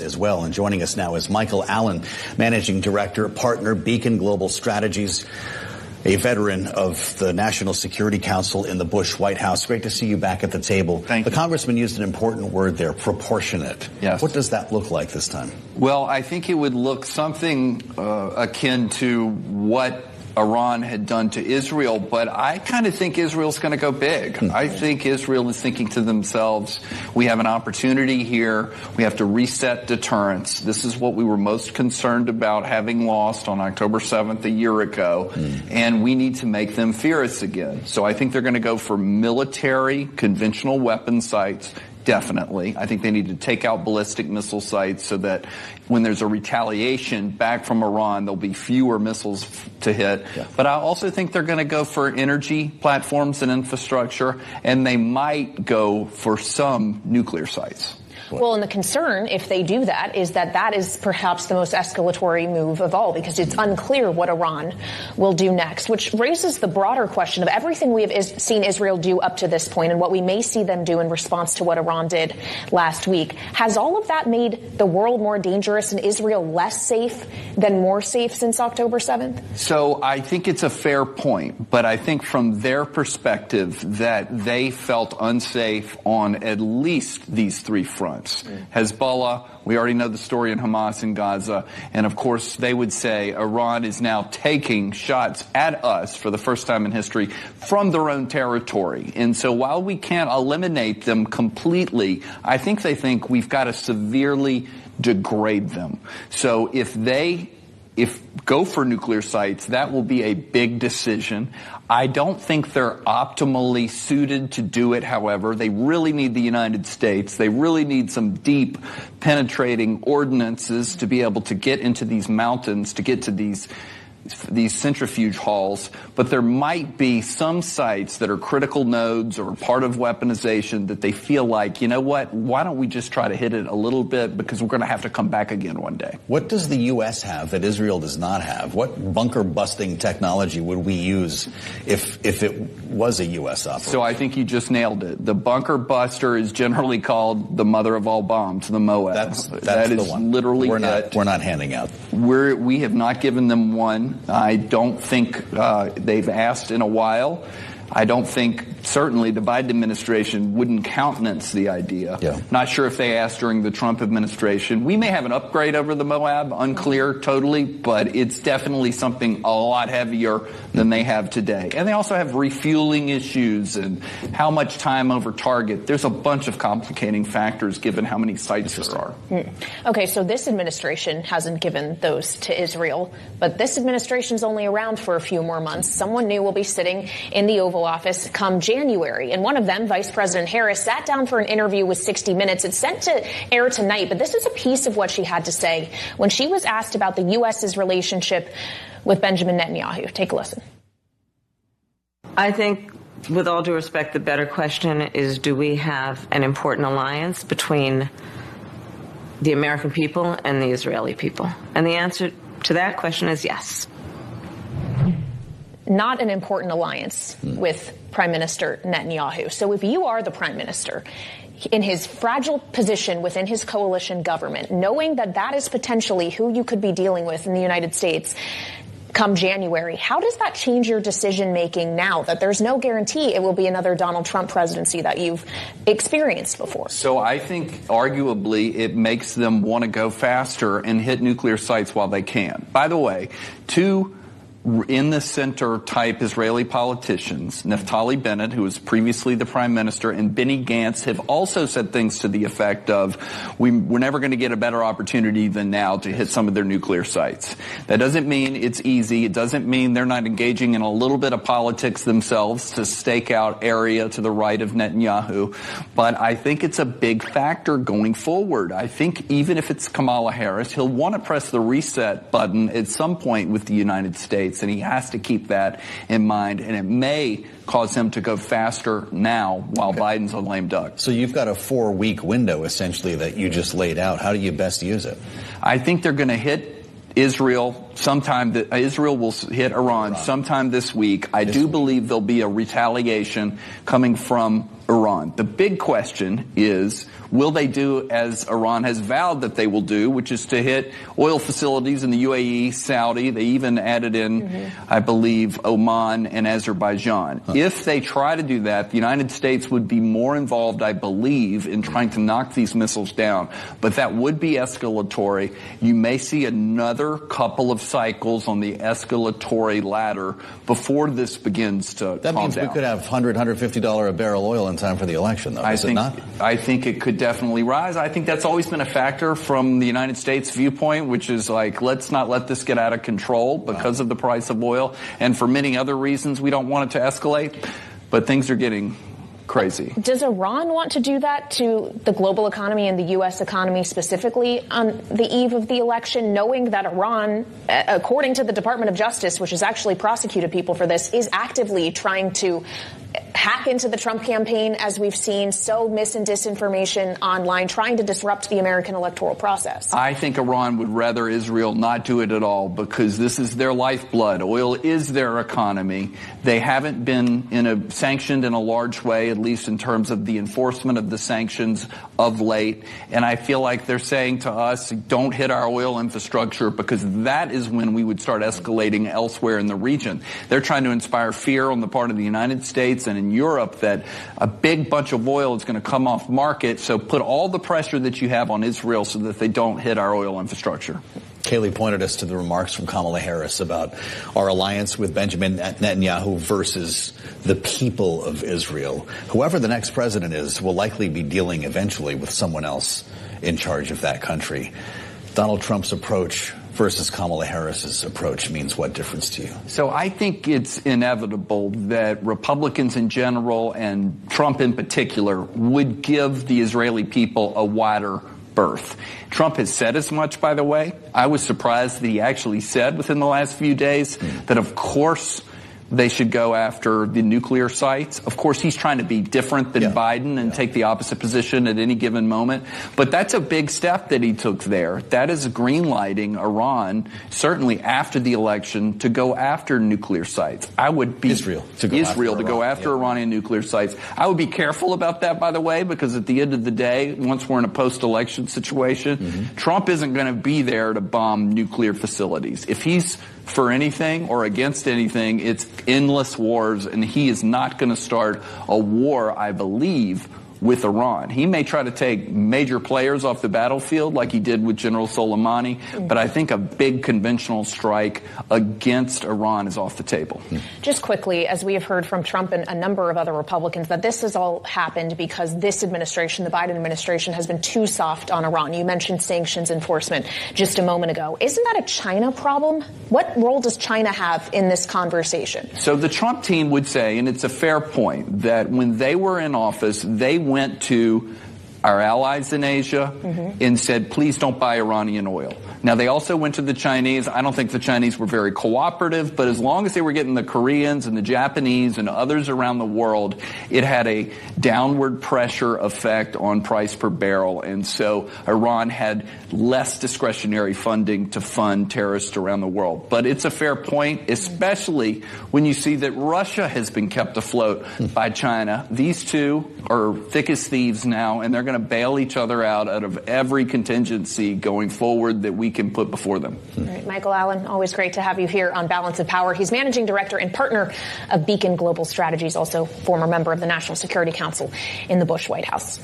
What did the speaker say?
as well. And joining us now is Michael Allen, Managing Director, Partner, Beacon Global Strategies, a veteran of the National Security Council in the Bush White House. Great to see you back at the table. Thank you. The Congressman used an important word there, proportionate. Yes. What does that look like this time? Well, I think it would look something akin to what Iran had done to Israel, but I kind of think Israel's going to go big. I think Israel is thinking to themselves, we have an opportunity here. We have to reset deterrence. This is what we were most concerned about having lost on October 7th a year ago, and we need to make them fear us again. So I think they're going to go for military, conventional weapon sites. Definitely. I think they need to take out ballistic missile sites so that when there's a retaliation back from Iran, there'll be fewer missiles to hit. Yeah. But I also think they're going to go for energy platforms and infrastructure, and they might go for some nuclear sites. Well, and the concern, if they do that, is that that is perhaps the most escalatory move of all, because it's unclear what Iran will do next, which raises the broader question of everything we have seen Israel do up to this point and what we may see them do in response to what Iran did last week. Has all of that made the world more dangerous and Israel less safe than more safe since October 7th? So I think it's a fair point, but I think from their perspective that they felt unsafe on at least these three fronts. Hezbollah, we already know the story in Hamas in Gaza, and of course they would say Iran is now taking shots at us for the first time in history from their own territory. And so while we can't eliminate them completely, I think they think we've got to severely degrade them. So if go for nuclear sites, that will be a big decision. I don't think they're optimally suited to do it, however. They really need the United States. They really need some deep, penetrating ordinances to be able to get into these mountains, to get to these centrifuge halls, but there might be some sites that are critical nodes or part of weaponization that they feel like, you know what, why don't we just try to hit it a little bit because we're going to have to come back again one day. What does the U.S. have that Israel does not have? What bunker-busting technology would we use if it was a U.S. operation? So I think you just nailed it. The bunker buster is generally called the mother of all bombs, the Moab. That is the one. Literally we're not handing out. We have not given them one. I don't think they've asked in a while. I don't think, certainly, the Biden administration wouldn't countenance the idea. Yeah. Not sure if they asked during the Trump administration. We may have an upgrade over the Moab, unclear totally, but it's definitely something a lot heavier than they have today. And they also have refueling issues and how much time over target. There's a bunch of complicating factors given how many sites there are. Okay, so this administration hasn't given those to Israel, but this administration's only around for a few more months. Someone new will be sitting in the Oval Office come January. And one of them, Vice President Harris, sat down for an interview with 60 Minutes. It's set to air tonight, but this is a piece of what she had to say when she was asked about the U.S.'s relationship with Benjamin Netanyahu. Take a listen. I think, with all due respect, the better question is, do we have an important alliance between the American people and the Israeli people? And the answer to that question is yes. Not an important alliance with Prime Minister Netanyahu. So if you are the Prime Minister in his fragile position within his coalition government, knowing that that is potentially who you could be dealing with in the United States come January, how does that change your decision making now that there's no guarantee it will be another Donald Trump presidency that you've experienced before? So I think arguably it makes them want to go faster and hit nuclear sites while they can. By the way, two in the center type Israeli politicians, Naftali Bennett, who was previously the prime minister, and Benny Gantz have also said things to the effect of, we're never going to get a better opportunity than now to hit some of their nuclear sites. That doesn't mean it's easy. It doesn't mean they're not engaging in a little bit of politics themselves to stake out area to the right of Netanyahu. But I think it's a big factor going forward. I think even if it's Kamala Harris, he'll want to press the reset button at some point with the United States. And he has to keep that in mind. And it may cause him to go faster now while Biden's a lame duck. So you've got a 4-week window, essentially, that you just laid out. How do you best use it? I think they're going to hit Israel sometime. Israel will hit Iran sometime this week. I do believe there'll be a retaliation coming from Iran. The big question is, will they do as Iran has vowed that they will do, which is to hit oil facilities in the UAE, Saudi. They even added in, I believe, Oman and Azerbaijan. If they try to do that, the United States would be more involved, I believe, in trying to knock these missiles down. But that would be escalatory. You may see another couple of cycles on the escalatory ladder before this begins to That calm means down. we could have $100, $150 a barrel oil in time for the election, though, is it not? I think it could definitely rise. I think that's always been a factor from the United States viewpoint, which is like, let's not let this get out of control because of the price of oil. And for many other reasons, we don't want it to escalate. But things are getting crazy. Does Iran want to do that to the global economy and the U.S. economy specifically on the eve of the election, knowing that Iran, according to the Department of Justice, which has actually prosecuted people for this, is actively trying to hack into the Trump campaign, as we've seen, sow mis and disinformation online, trying to disrupt the American electoral process? I think Iran would rather Israel not do it at all because this is their lifeblood. Oil is their economy. They haven't been sanctioned in a large way, at least in terms of the enforcement of the sanctions of late. And I feel like they're saying to us, don't hit our oil infrastructure, because that is when we would start escalating elsewhere in the region. They're trying to inspire fear on the part of the United States and in Europe that a big bunch of oil is going to come off market. So put all the pressure that you have on Israel so that they don't hit our oil infrastructure. Kayleigh pointed us to the remarks from Kamala Harris about our alliance with Benjamin Netanyahu versus the people of Israel. Whoever the next president is will likely be dealing eventually with someone else in charge of that country. Donald Trump's approach versus Kamala Harris's approach means what difference to you? So I think it's inevitable that Republicans in general and Trump in particular would give the Israeli people a wider berth. Trump has said as much, by the way. I was surprised that he actually said within the last few days that, of course, they should go after the nuclear sites. Of course, he's trying to be different than Biden and take the opposite position at any given moment. But that's a big step that he took there. That is green-lighting Iran, certainly after the election, to go after nuclear sites. I would be Israel to go after Iranian nuclear sites. I would be careful about that, by the way, because at the end of the day, once we're in a post-election situation, Trump isn't going to be there to bomb nuclear facilities. If he's for anything or against anything, it's endless wars, and he is not going to start a war, I believe, with Iran. He may try to take major players off the battlefield like he did with General Soleimani, but I think a big conventional strike against Iran is off the table. Just quickly, as we have heard from Trump and a number of other Republicans, that this has all happened because this administration, the Biden administration, has been too soft on Iran. You mentioned sanctions enforcement just a moment ago. Isn't that a China problem? What role does China have in this conversation? So the Trump team would say, and it's a fair point, that when they were in office, they went to our allies in Asia and said, please don't buy Iranian oil. Now, they also went to the Chinese. I don't think the Chinese were very cooperative, but as long as they were getting the Koreans and the Japanese and others around the world, it had a downward pressure effect on price per barrel. And so Iran had less discretionary funding to fund terrorists around the world. But it's a fair point, especially when you see that Russia has been kept afloat by China. These two are thick as thieves now, and they're going to bail each other out of every contingency going forward that we can put before them. All right, Michael Allen, always great to have you here on Balance of Power. He's managing director and partner of Beacon Global Strategies, also former member of the National Security Council in the Bush White House.